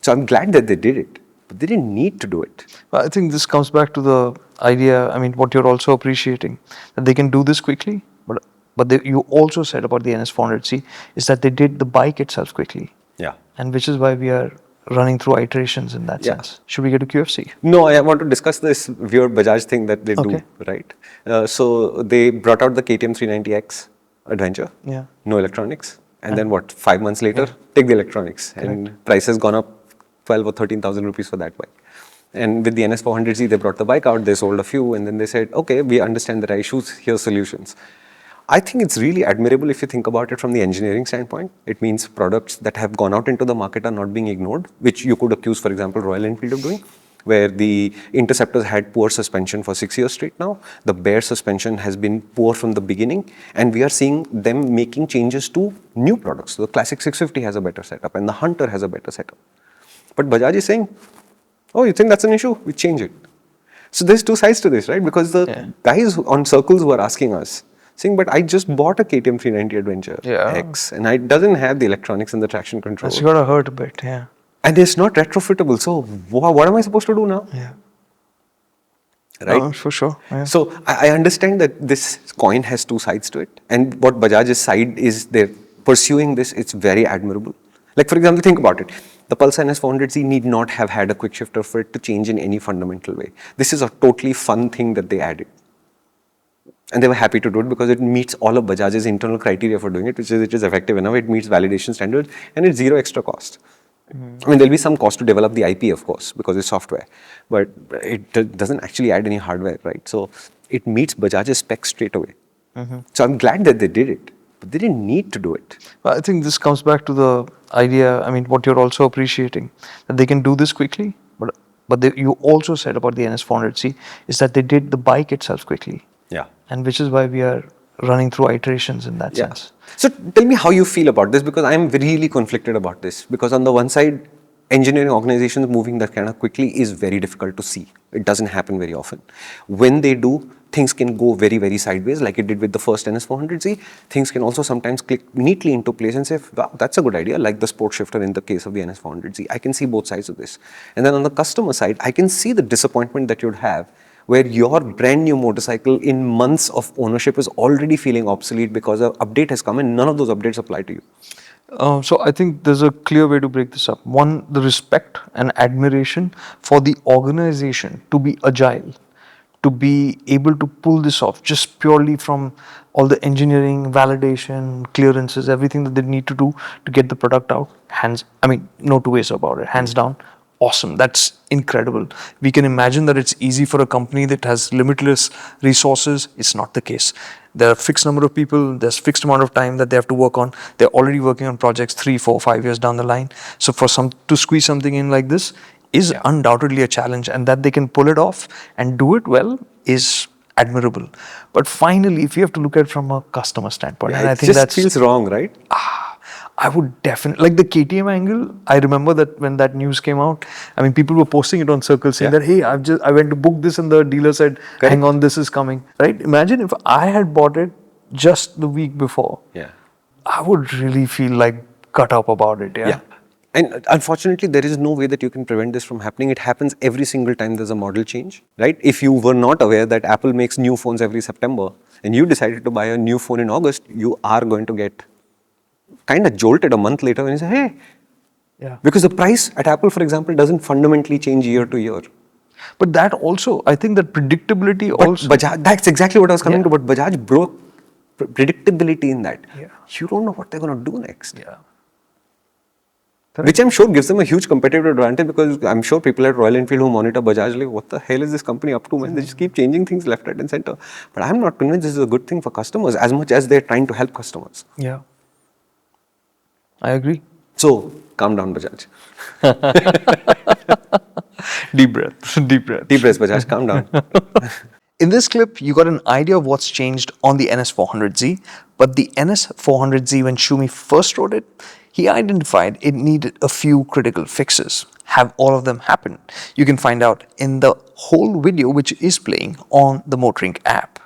So I'm glad that they did it, but they didn't need to do it. I think this comes back to the idea, what you're also appreciating, that they can do this quickly, but you also said about the NS400Z is that they did the bike itself quickly. Yeah. And which is why we are running through iterations in that sense. Should we get to QFC? No, I want to discuss this weird Bajaj thing that they do, right? So they brought out the KTM 390X Adventure, no electronics. And then what, 5 months later, take the electronics. And price has gone up 12 or 13,000 rupees for that bike. And with the NS400Z, they brought the bike out, they sold a few, and then they said, okay, we understand there are issues, here's solutions. I think it's really admirable if you think about it from the engineering standpoint. It means products that have gone out into the market are not being ignored, which you could accuse, for example, Royal Enfield of doing, where the Interceptors had poor suspension for 6 years straight now. The Bear suspension has been poor from the beginning, and we are seeing them making changes to new products. So the Classic 650 has a better setup, and the Hunter has a better setup. But Bajaj is saying, oh, you think that's an issue? We change it. So there's two sides to this, right? Because the guys on circles were asking us, saying, but I just bought a KTM 390 Adventure X, and it doesn't have the electronics and the traction control. That's gotta hurt a bit, And it's not retrofittable. So what am I supposed to do now? Right? For sure. So I understand that this coin has two sides to it. And what Bajaj's side is, they're pursuing this, it's very admirable. Like, for example, think about it. The Pulsar NS400Z need not have had a quick shifter for it to change in any fundamental way. This is a totally fun thing that they added. And they were happy to do it because it meets all of Bajaj's internal criteria for doing it, which is it is effective enough, it meets validation standards, and it's zero extra cost. I mean, there'll be some cost to develop the IP, of course, because it's software, but it doesn't actually add any hardware, right? So it meets Bajaj's specs straight away. So I'm glad that they did it, but they didn't need to do it. Well, I think this comes back to the idea, what you're also appreciating, that they can do this quickly, but you also said about the NS400Z is that they did the bike itself quickly. And which is why we are running through iterations in that sense. So tell me how you feel about this, because I'm really conflicted about this. Because on the one side, engineering organizations moving that kind of quickly is very difficult to see. It doesn't happen very often. When they do, things can go very, very sideways, like it did with the first NS400Z. Things can also sometimes click neatly into place and say, wow, that's a good idea, like the sport shifter in the case of the NS400Z. I can see both sides of this. And then on the customer side, I can see the disappointment that you'd have where your brand new motorcycle in months of ownership is already feeling obsolete because an update has come and none of those updates apply to you. So I think there's a clear way to break this up. One, the respect and admiration for the organization to be agile, to be able to pull this off just purely from all the engineering, validation, clearances, everything that they need to do to get the product out. No two ways about it, hands down. Awesome. That's incredible. We can imagine that it's easy for a company that has limitless resources. It's not the case. There are a fixed number of people. There's a fixed amount of time that they have to work on. They're already working on projects 3, 4, 5 years down the line. So to squeeze something in like this is undoubtedly a challenge, and that they can pull it off and do it well is admirable. But finally, if you have to look at it from a customer standpoint, and I think that feels wrong, right? I would definitely, like the KTM angle, I remember that when that news came out, people were posting it on circles saying that, hey, I went to book this and the dealer said, hang on, this is coming, right? Imagine if I had bought it just the week before. I would really feel like cut up about it. And unfortunately, there is no way that you can prevent this from happening. It happens every single time there's a model change, right? If you were not aware that Apple makes new phones every September and you decided to buy a new phone in August, you are going to get kind of jolted a month later when you say, hey, because the price at Apple, for example, doesn't fundamentally change year to year. But that also, I think that predictability also. Bajaj, that's exactly what I was coming to, but Bajaj broke predictability in that. You don't know what they're going to do next. Which I'm sure gives them a huge competitive advantage, because I'm sure people at Royal Enfield who monitor Bajaj like, what the hell is this company up to, man? They just keep changing things left, right and center. But I'm not convinced this is a good thing for customers as much as they're trying to help customers. I agree. So, calm down, Bajaj. Deep breath. Deep breath, Bajaj, calm down. In this clip, you got an idea of what's changed on the NS400Z, but the NS400Z, when Shumi first wrote it, he identified it needed a few critical fixes. Have all of them happened? You can find out in the whole video which is playing on the MotorInc app.